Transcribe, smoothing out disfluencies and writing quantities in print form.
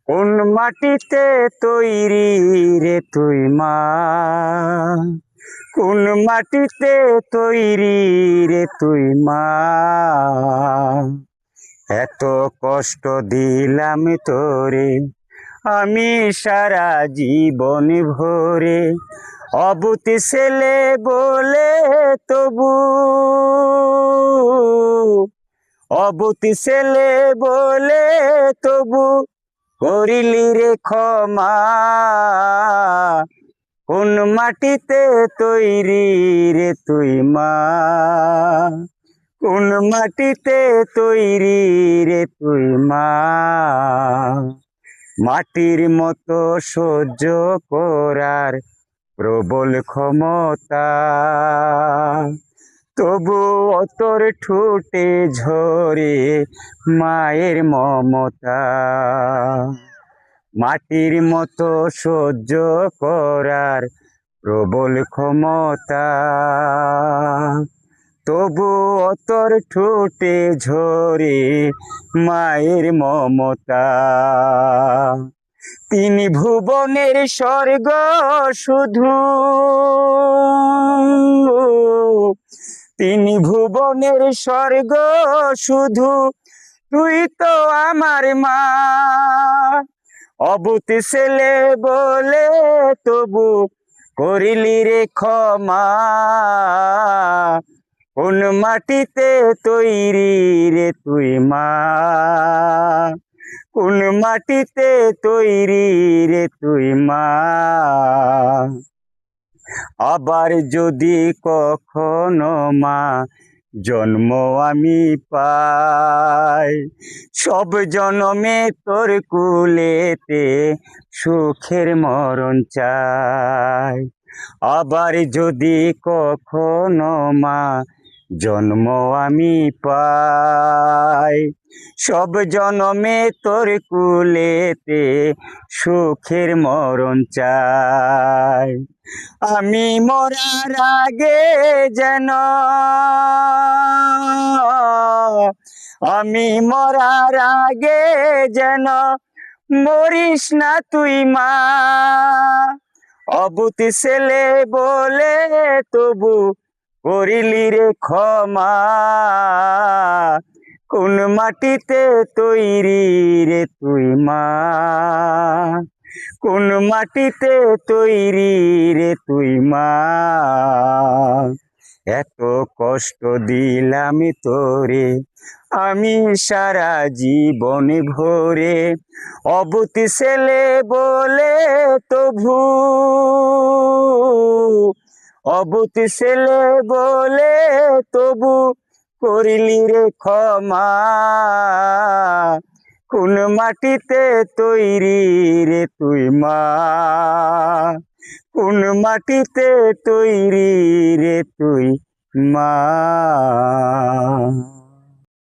কোন মাটিতে তৈরি রে তুই মা? কোন মাটিতে তৈরি রে তুই মা? এত কষ্ট দিলাম তোরে আমি সারা জীবন ভরে, অবুতি ছেলে বলে তবু, অবুতি ছেলে বলে তবু করিলি রে ক্ষমা। কোন মাটিতে তৈরি রে তুই মা? কোন মাটিতে তৈরি রে তুই মা? মাটির মতো সহ্য করার প্রবল ক্ষমতা, তবু তোর ঠোঁটে ঝরে মায়ের মমতা। মাটির মতো সহ্য করার প্রবল ক্ষমতা, তবু তোর ঠোঁটে ঝরে মায়ের মমতা। তিনি ভুবনের স্বর্গ শুধু, তিনি ভুবনের স্বর্গ শুধু, তুই তো আমার মা। অবুতি ছেলে বলে তবু করিলি রে ক্ষমা। কোন মাটিতে তৈরি রে তুই মা? কোন মাটিতে তৈরি রে তুই মা? আবার যদি কখনো মা জন্ম আমি পাই, সব জনমে তোর কুলেতে সুখের মরণ চাই। আবার যদি কখনো মা জন্ম আমি পাই, সব জনমে তোর কুলেতে সুখের মরণ চাই। আমি মরার আগে যেন, আমি মরার আগে যেন মরিস না তুই মা। অবুতি ছেলে বলে তবু করিলি রে ক্ষমা। কোন মাটিতে তৈরি রে তুই মা? কোন মাটিতে তৈরি রে তুই মা? এত কষ্ট দিলাম তোরে আমি সারা জীবন ভরে, অবুতি ছেলে বলে তবু, অবুতি ছেলে বলে তবু করিলি রে ক্ষমা। কোন মাটিতে তৈরি রে তুই মা? কোন মাটিতে তৈরি রে তুই মা?